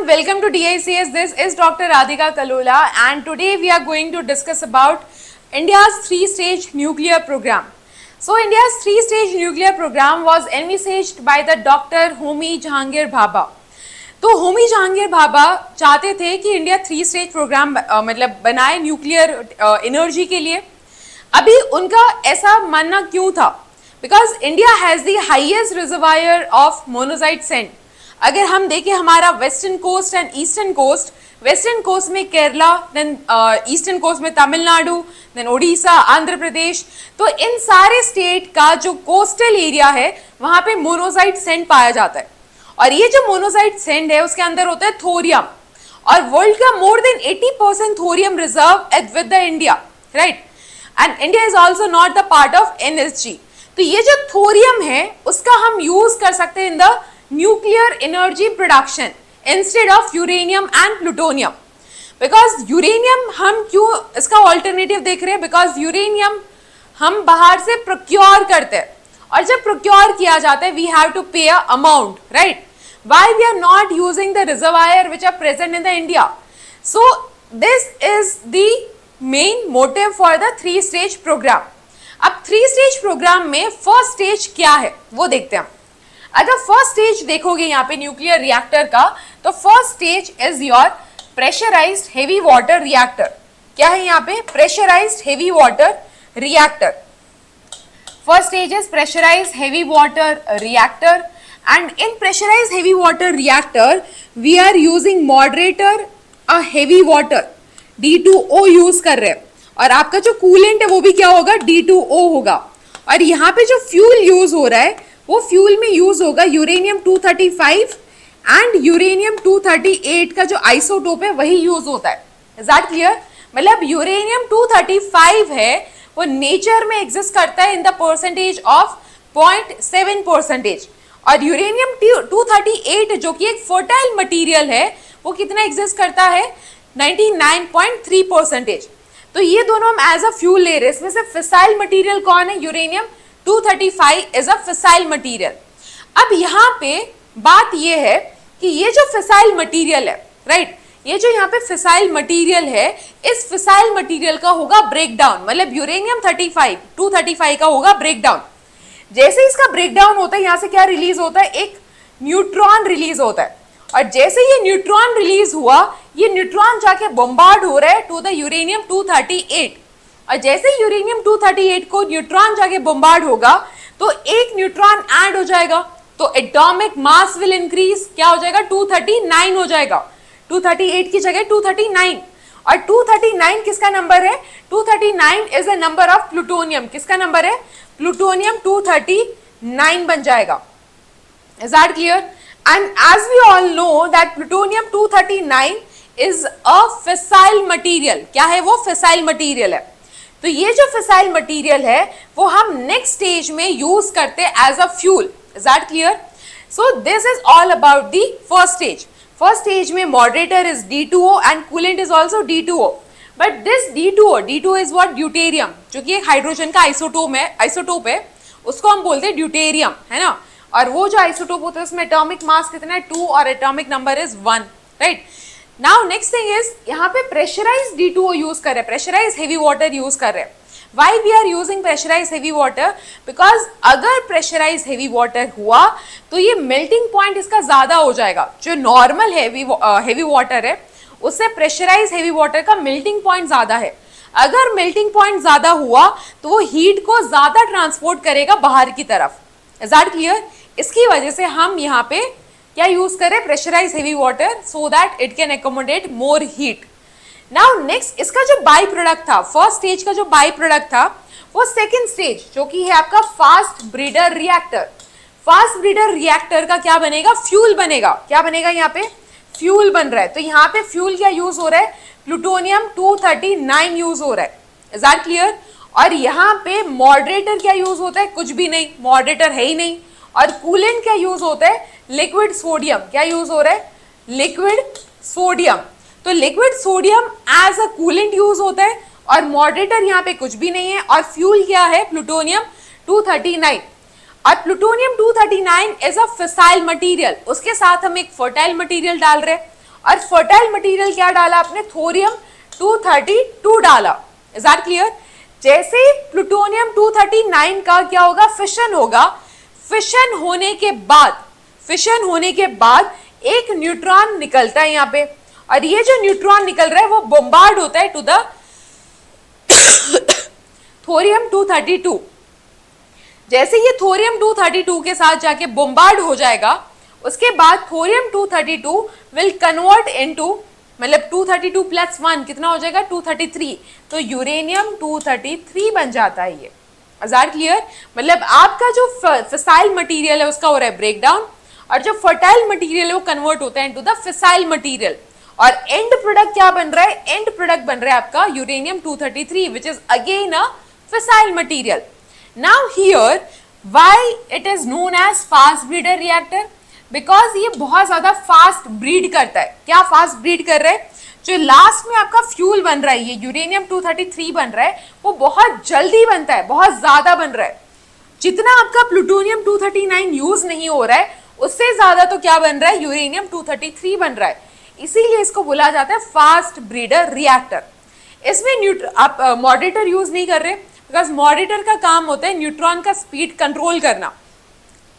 welcome to DICS. This is Dr. Radhika Kalula and today we are going to discuss about India's three-stage nuclear program. So India's three-stage nuclear program was envisaged by the Dr. Homi Jahangir Bhabha. तो होमी जहांगीर भाभा चाहते थे कि India three stage programme मतलब बनाए nuclear energy के लिए. अभी उनका ऐसा मानना क्यों था? Because India has the highest reservoir of monazite sand. अगर हम देखें हमारा western coast and eastern coast, western coast में केरला, देन ईस्टर्न कोस्ट में तमिलनाडु, देन उड़ीसा, आंध्र प्रदेश, तो इन सारे स्टेट का जो कोस्टल एरिया है वहां पे मोनोजाइट सैंड पाया जाता है. और ये जो मोनोजाइट सैंड है उसके अंदर होता है थोरियम, और वर्ल्ड का more than 80% thorium reserve with the India, right. And India is also not the part of NSG. तो ये जो थोरियम है उसका हम यूज कर सकते हैं in the nuclear energy production instead of uranium and plutonium. Because uranium हम क्यों इसका ऑल्टरनेटिव देख रहे हैं? बिकॉज यूरेनियम हम बाहर से प्रोक्योर करते हैं, और जब प्रोक्योर किया जाता है वी हैव टू पे अ amount, right. Why we are not using the reservoir which are present in the India? So this is the main motive for the three stage program. अब three stage programme में first stage क्या है वो देखते हैं. अगर first stage देखोगे यहाँ पे न्यूक्लियर रिएक्टर का, तो first stage is your pressurised heavy water reactor. क्या है यहाँ पे? Pressurised heavy water reactor. First stage is pressurised heavy water reactor. And in pressurized heavy water reactor, we are using moderator a heavy water D2O use कर रहे हैं, और आपका जो कूलेंट है वो भी क्या होगा? D2O होगा. और यहाँ पे जो फ्यूल यूज हो रहा है वो फ्यूल में यूज होगा यूरेनियम 235 एंड यूरेनियम 238 का जो आइसोटोप है वही यूज होता है. Is that clear? मतलब यूरेनियम 235 है वो नेचर में एग्जिस्ट करता है इन द परसेंटेज ऑफ 0.7%, और यूरेनियम 238 जो कि एक फर्टाइल मटेरियल है वो कितना एग्जिस्ट करता है? 99.3%. तो ये दोनों हम एज अ फ्यूल ले रहे हैं. इसमें से फिसाइल मटेरियल कौन है? Uranium 235 is a fissile material. अब यहाँ पे बात ये है कि ये जो फिसाइल मटेरियल है, राइट, ये जो यहाँ पे फिसाइल मटेरियल है, इस फिसाइल मटेरियल का होगा ब्रेकडाउन. मतलब यूरेनियम 235 का होगा ब्रेकडाउन. जैसे इसका ब्रेकडाउन होता है यहाँ से क्या रिलीज होता है? एक न्यूट्रॉन रिलीज होता है. और जैसे ये न्यूट्रॉन रिलीज हुआ, ये न्यूट्रॉन जाके बम्बार्ड हो रहा है टू द यूरेनियम 238. और जैसे यूरेनियम 238 को न्यूट्रॉन जाके बम्बार्ड होगा तो एक न्यूट्रॉन ऐड हो जाएगा, तो एटॉमिक मास विल इंक्रीज. क्या हो जाएगा? 239 हो जाएगा. 238 की जगह 239. और 239 किसका नंबर है? 239 is the number of plutonium. किसका नंबर है? प्लूटोनियम 239 बन जाएगा. Is that clear? And as we all know that plutonium 239 is a fissile material. क्या है वो? फिसाइल मटेरियल है. तो ये जो फिसाइल मटेरियल है वो हम नेक्स्ट स्टेज में यूज करते हैं as a fuel. Is that clear? So this is all about the first stage. First stage में moderator is D2O and coolant is also D2O. But this D2O is what? Deuterium, जो कि एक hydrogen का isotope है, उसको हम बोलते हैं ड्यूटेरियम, है ना. और वो जो आइसोटोप होता है उसमें एटॉमिक मास कितना है? 2, और atomic number is 1, right. Now next thing is यहाँ पे प्रेशराइज D2O यूज कर रहे हैं, प्रेशराइज हेवी वाटर यूज कर रहे हैं. Why we are using pressurise heavy water? Because अगर प्रेशराइज हेवी वाटर हुआ तो ये मेल्टिंग पॉइंट इसका ज्यादा हो जाएगा. जो नॉर्मल हेवी वाटर है उससे प्रेशराइज हेवी वाटर का मेल्टिंग पॉइंट ज्यादा है. अगर मेल्टिंग पॉइंट ज्यादा हुआ तो वो हीट को ज्यादा ट्रांसपोर्ट करेगा बाहर की तरफ. Is that clear? इसकी वजह से हम यहाँ पे क्या यूज करें? Pressurise heavy water, so that it can accommodate more heat. Now next, इसका जो बाई प्रोडक्ट था, फर्स्ट स्टेज का जो बाई प्रोडक्ट था वो सेकेंड स्टेज जो कि है आपका fast breeder reactor. Fast breeder reactor का क्या बनेगा? फ्यूल बनेगा. क्या बनेगा? यहाँ पे फ्यूल बन रहा है. तो यहाँ पे फ्यूल क्या यूज हो रहा है? प्लूटोनियम 239 यूज हो रहा है. Is that clear? और यहाँ पे मॉडरेटर क्या यूज होता है? कुछ भी नहीं, मॉडरेटर है ही नहीं. और कूलेंट क्या यूज होता है? Liquid sodium. क्या यूज हो रहा है? Liquid sodium. तो liquid sodium as a coolant use होता है, और मॉडरेटर यहाँ पे कुछ भी नहीं है. और फ्यूल क्या है? प्लूटोनियम 239. और plutonium 239 is a fissile material. उसके साथ हम एक फर्टाइल मटेरियल डाल रहे हैं, और फर्टाइल मटेरियल क्या डाला आपने, थोरियम 232 डाला। Is that clear? जैसे प्लूटोनियम 239 का क्या होगा, फिशन होगा। फिशन होने के बाद एक न्यूट्रॉन निकलता है यहाँ पे, और ये जो न्यूट्रॉन निकल रहा है वो बॉम्बार्ड होता है टू द थोरियम 232। जैसे ये थोरियम 232 के साथ जाके बॉम्बार्ड हो जाएगा, उसके बाद थोरियम 232 विल कन्वर्ट इनटू, मतलब 232 प्लस 1 कितना हो जाएगा, 233। तो यूरेनियम 233 बन जाता है ये। Is that clear? मतलब आपका जो फिसाइल मटेरियल है उसका हो रहा है ब्रेकडाउन, और जो फर्टाइल मटेरियल है वो कन्वर्ट होता है इनटू द फिसाइल मटेरियल, और एंड प्रोडक्ट क्या बन रहा है, एंड प्रोडक्ट बन रहा है आपका uranium 233 which is again a fissile material. Now here why it is known as fast breeder reactor, because ये बहुत ज्यादा फास्ट ब्रीड करता है। क्या फास्ट ब्रीड कर रहा है, जो लास्ट में आपका फ्यूल बन रहा है, ये यूरेनियम 233 बन रहा है, वो बहुत जल्दी बनता है, बहुत ज्यादा बन रहा है। जितना आपका प्लूटोनियम 239 यूज नहीं हो रहा है, उससे ज्यादा तो क्या बन रहा है, यूरेनियम 233 बन रहा है। इसीलिए इसको बोला जाता है फास्ट ब्रीडर रिएक्टर। इसमें आप मॉडरेटर यूज नहीं कर रहे, बिकॉज मॉडरेटर का काम होता है न्यूट्रॉन का स्पीड कंट्रोल करना,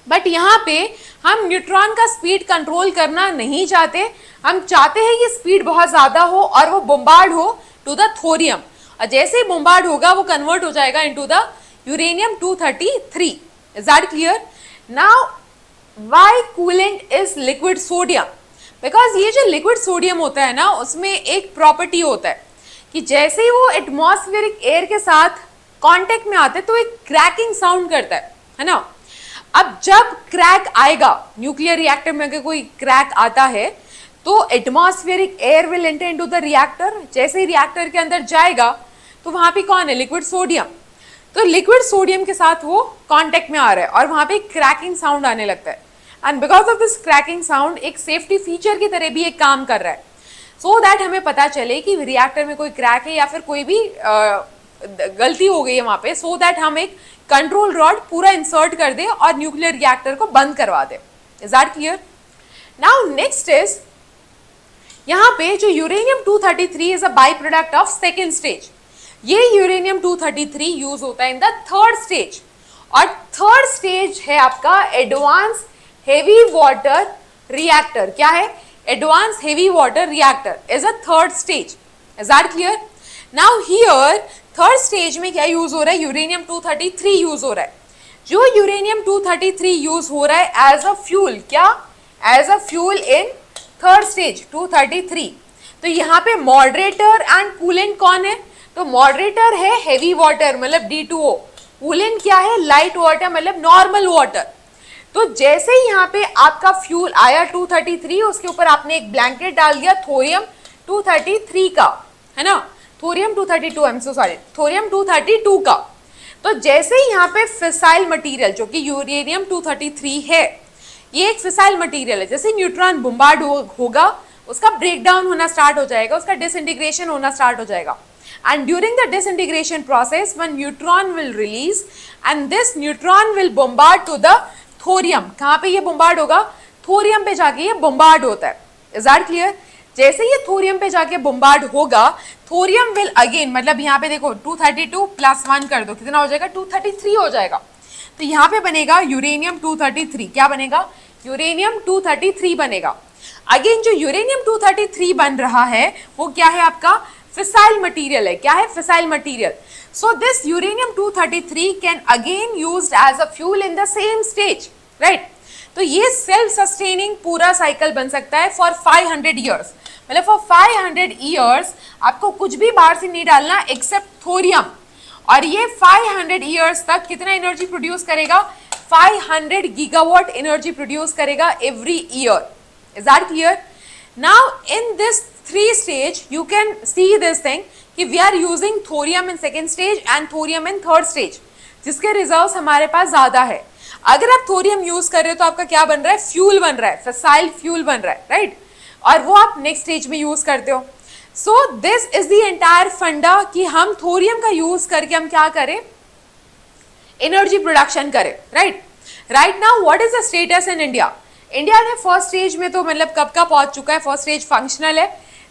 बट यहाँ पे हम न्यूट्रॉन का स्पीड कंट्रोल करना नहीं चाहते। हम चाहते हैं कि स्पीड बहुत ज्यादा हो और वो बॉम्बार्ड हो टू द थोरियम, और जैसे ही बॉम्बार्ड होगा वो कन्वर्ट हो जाएगा into the uranium 233। Is that clear? Now why coolant is liquid sodium, because ये जो लिक्विड सोडियम होता है ना, उसमें एक प्रॉपर्टी होता है कि जैसे ही वो एटमॉस्फेरिक एयर के साथ कांटेक्ट में आते हैं तो एक क्रैकिंग साउंड करता है ना। अब जब क्रैक आएगा न्यूक्लियर रिएक्टर में, अगर कोई क्रैक आता है तो atmospheric air will enter into the reactor. जैसे ही रिएक्टर के अंदर जाएगा तो वहां पे कौन है, लिक्विड सोडियम। तो लिक्विड सोडियम के साथ वो कांटेक्ट में आ रहा है और वहां पे क्रैकिंग साउंड आने लगता है, and because of this cracking sound एक सेफ्टी फीचर की तरह भी एक काम कर रहा है, सो दैट हमें पता चले कि रिएक्टर में कोई क्रैक है या फिर कोई भी गलती हो गई है वहां पे, सो दैट हम एक कंट्रोल रॉड पूरा इंसर्ट कर दे और न्यूक्लियर रिएक्टर को बंद करवा दे। Is that clear? Now next is, यहाँ पे जो uranium 233 is a by product of second stage. ये यूरेनियम 233 यूज होता है इन द थर्ड स्टेज, और थर्ड स्टेज है आपका एडवांस हेवी वाटर रिएक्टर। क्या है, advance heavy water reactor is a third stage. Is that clear? Now here third stage में क्या यूज हो रहा है, यूरेनियम 233 यूज हो रहा है। जो यूरेनियम 233 यूज हो रहा है एज अ फ्यूल, क्या, as a fuel in third stage 233। तो यहाँ पे मॉडरेटर एंड कूलेंट कौन है, तो मॉडरेटर है हेवी वाटर मतलब D2O, कूलेंट क्या है, लाइट वाटर मतलब नॉर्मल वाटर। तो जैसे ही यहाँ पे आपका फ्यूल आया 233, उसके ऊपर आपने एक ब्लैंकेट डाल दिया थोरियम 233 का, है ना, thorium 232, I am so sorry, thorium 232 का। तो जैसे ही यहाँ पे फिसाइल मटेरियल जो कि यूरेनियम 233 है, ये एक फिसाइल मटेरियल है, जैसे न्यूट्रॉन बॉम्बार्ड होगा उसका ब्रेकडाउन होना स्टार्ट हो जाएगा, उसका डिसइंटीग्रेशन होना स्टार्ट हो जाएगा, and during the disintegration process one neutron will release and this neutron will bombard to the thorium। कहाँ पे ये bombard होगा, थोरियम पे जाके ये bombard होता है। Is that clear? जैसे ये थोरियम पे जाके bombard होगा, थोरियम will again, मतलब यहाँ पे देखो 232 प्लस 1 कर दो, कितना हो जाएगा, 233 हो जाएगा। तो यहाँ पे बनेगा यूरेनियम 233, क्या बनेगा, यूरेनियम 233 बनेगा। अगेन जो यूरेनियम 233 बन रहा है वो क्या है आपका, फिसाइल मटेरियल है। क्या है, fissile material. So this uranium 233 can again used as a fuel in the same stage, right. तो ये सेल्फ सस्टेनिंग पूरा साइकिल बन सकता है फॉर 500 ईयर्स, मतलब फॉर 500 ईयर्स आपको कुछ भी बाहर से नहीं डालना एक्सेप्ट थोरियम, और ये 500 ईयर्स तक कितना एनर्जी प्रोड्यूस करेगा, 500 गीगावाट एनर्जी प्रोड्यूस करेगा every year. Is that clear? Now in this 3 stage you can see this thing कि we are using thorium in second stage and thorium in third stage, जिसके reserves हमारे पास ज्यादा है। अगर आप thorium use कर रहे हो तो आपका क्या बन रहा है, फ्यूल बन रहा है, फिसाइल फ्यूल बन रहा है, राइट, और वो आप नेक्स्ट स्टेज में यूज करते हो। सो दिस इज द एंटायर फंडा कि हम थोरियम का यूज करके हम क्या करें, एनर्जी प्रोडक्शन करें, right. Right now what is the status in India, India ने फर्स्ट स्टेज में तो मतलब कब का पहुंच चुका है, फर्स्ट स्टेज फंक्शनल है,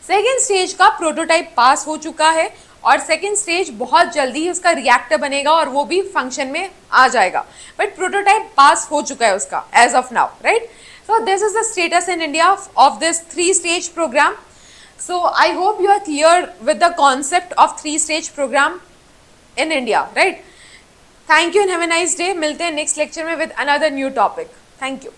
सेकेंड स्टेज का प्रोटोटाइप पास हो चुका है और सेकेंड स्टेज बहुत जल्दी ही उसका रिएक्टर बनेगा और वो भी फंक्शन में आ जाएगा, बट प्रोटोटाइप पास हो चुका है उसका age of now, right. So this is the status in India of this 3-stage program. So I hope you are clear with the concept of 3-stage program in India, right? Thank you and have a nice day. मिलते हैं next lecture में with another new topic. Thank you.